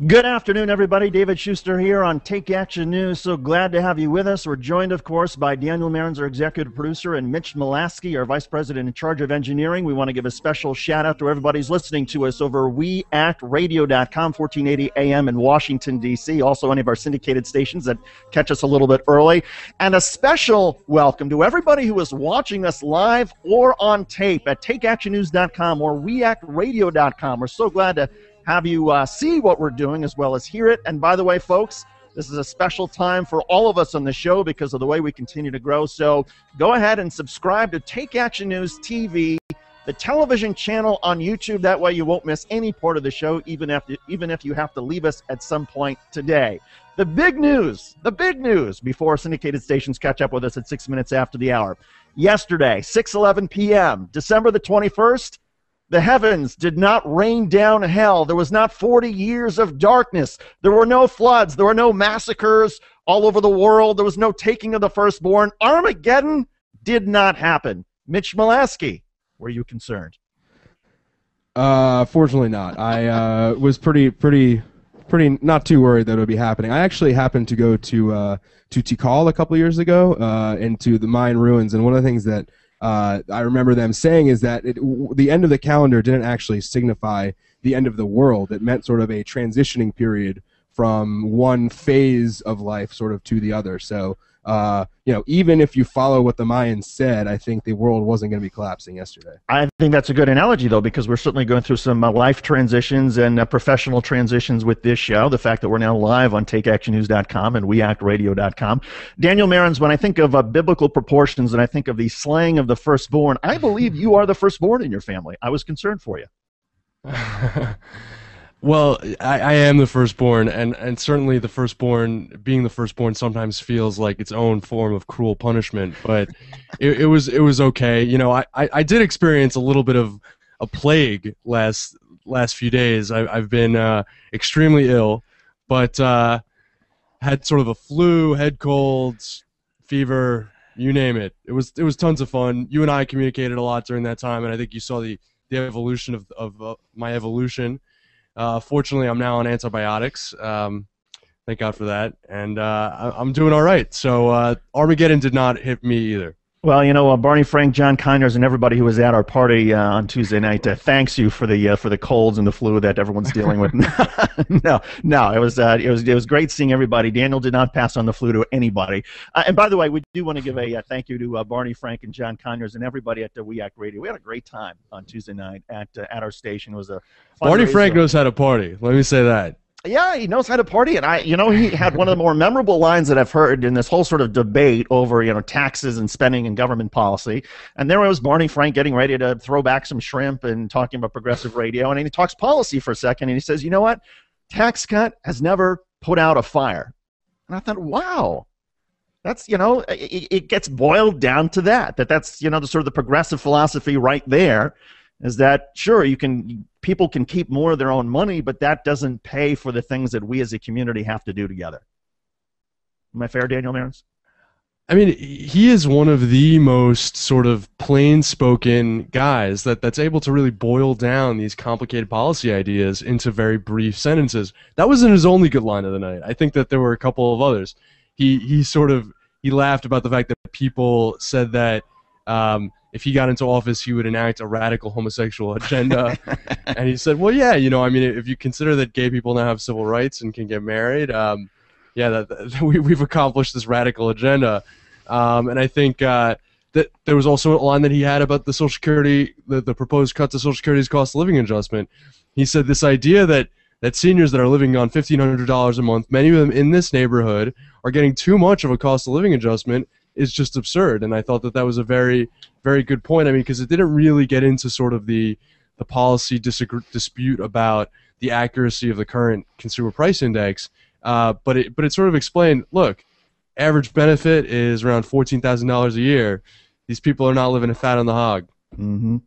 Good afternoon, everybody. David Shuster here on Take Action News. So glad to have you with us. We're joined, of course, by Daniel Marins, our executive producer, and Mitch Mulaski, our vice president in charge of engineering. We want to give a special shout out to everybody who's listening to us over weactradio.com, 1480 AM in Washington, D.C. Also, any of our syndicated stations that catch us a little bit early. And a special welcome to everybody who is watching us live or on tape at takeactionnews.com or weactradio.com. We're so glad to have you see what we're doing as well as hear it. And by the way, folks, this is a special time for all of us on the show because of the way we continue to grow. So go ahead and subscribe to Take Action News TV, the television channel on YouTube. That way you won't miss any part of the show, even if you have to leave us at some point today. The big news before syndicated stations catch up with us at 6 minutes after the hour. Yesterday, 6:11 p.m., December the 21st, the heavens did not rain down hell. There was not 40 years of darkness. There were no floods. There were no massacres all over the world. There was no taking of the firstborn. Armageddon did not happen. Mitch Mulaski, were you concerned? Fortunately not. I was pretty not too worried that it would be happening. I actually happened to go to Tikal a couple years ago and to the Mayan ruins, and one of the things that I remember them saying is that the end of the calendar didn't actually signify the end of the world. It meant sort of a transitioning period from one phase of life sort of to the other. So, even if you follow what the Mayans said, I think the world wasn't going to be collapsing yesterday. I think that's a good analogy, though, because we're certainly going through some life transitions and professional transitions with this show. The fact that we're now live on TakeActionNews.com and WeActRadio.com. Daniel Marins, when I think of biblical proportions and I think of the slaying of the firstborn, I believe you are the firstborn in your family. I was concerned for you. Well, I am the firstborn, and certainly the firstborn, being the firstborn sometimes feels like its own form of cruel punishment, but it was okay. You know, I did experience a little bit of a plague last few days. I've been extremely ill, but had sort of a flu, head colds, fever, you name it. It was tons of fun. You and I communicated a lot during that time, and I think you saw the evolution of my evolution. Fortunately, I'm now on antibiotics. Thank God for that. And I'm doing all right. So Armageddon did not hit me either. Well, you know, Barney Frank, John Conyers, and everybody who was at our party on Tuesday night thanks you for the colds and the flu that everyone's dealing with. No, it was great seeing everybody. Daniel did not pass on the flu to anybody. And by the way, we do want to give a thank you to Barney Frank and John Conyers and everybody at the We Act Radio. We had a great time on Tuesday night at our station. It was a Barney Frank knows how to party. Let me say that. Yeah, he knows how to party, and he had one of the more memorable lines that I've heard in this whole sort of debate over, taxes and spending and government policy. And there was Barney Frank getting ready to throw back some shrimp and talking about progressive radio, and then he talks policy for a second, and he says, you know what? Tax cut has never put out a fire. And I thought, wow. That's, it gets boiled down to that's, the sort of the progressive philosophy right there. Is that, sure, people can keep more of their own money, but that doesn't pay for the things that we as a community have to do together. Am I fair, Daniel Marins? I mean, he is one of the most sort of plain-spoken guys that's able to really boil down these complicated policy ideas into very brief sentences. That wasn't his only good line of the night. I think that there were a couple of others. He laughed about the fact that people said that if he got into office, he would enact a radical homosexual agenda. And he said, well, yeah, if you consider that gay people now have civil rights and can get married, we've accomplished this radical agenda. And I think that there was also a line that he had about the Social Security, the proposed cut to Social Security's cost of living adjustment. He said this idea that seniors that are living on $1,500 a month, many of them in this neighborhood, are getting too much of a cost of living adjustment is just absurd. And I thought that was a very, very good point. I mean, because it didn't really get into sort of the policy dispute about the accuracy of the current consumer price index, but it sort of explained, look, average benefit is around $14,000 a year. These people are not living a fat on the hog. Mm-hmm.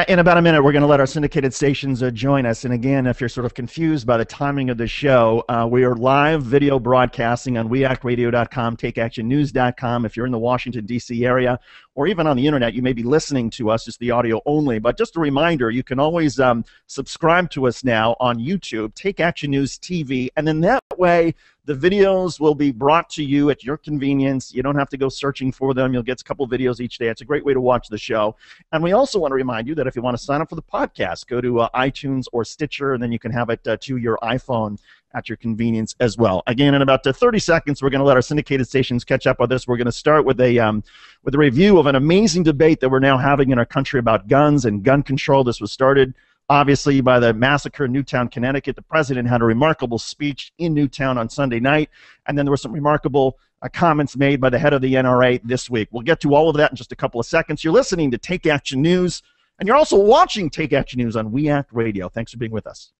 In about a minute, we're going to let our syndicated stations join us. And again, if you're sort of confused by the timing of the show, we are live video broadcasting on weactradio.com, takeactionnews.com. If you're in the Washington, D.C. area, or even on the internet, you may be listening to us, just the audio only. But just a reminder, you can always subscribe to us now on YouTube, Take Action News TV, and then that way the videos will be brought to you at your convenience. You don't have to go searching for them. You'll get a couple videos each day. It's a great way to watch the show. And we also want to remind you that if you want to sign up for the podcast, go to iTunes or Stitcher, and then you can have it to your iPhone at your convenience as well. Again, in about 30 seconds, we're going to let our syndicated stations catch up with this. We're going to start with a review of an amazing debate that we're now having in our country about guns and gun control. This was started, obviously, by the massacre in Newtown, Connecticut. The president had a remarkable speech in Newtown on Sunday night, and then there were some remarkable comments made by the head of the NRA this week. We'll get to all of that in just a couple of seconds. You're listening to Take Action News, and you're also watching Take Action News on We Act Radio. Thanks for being with us.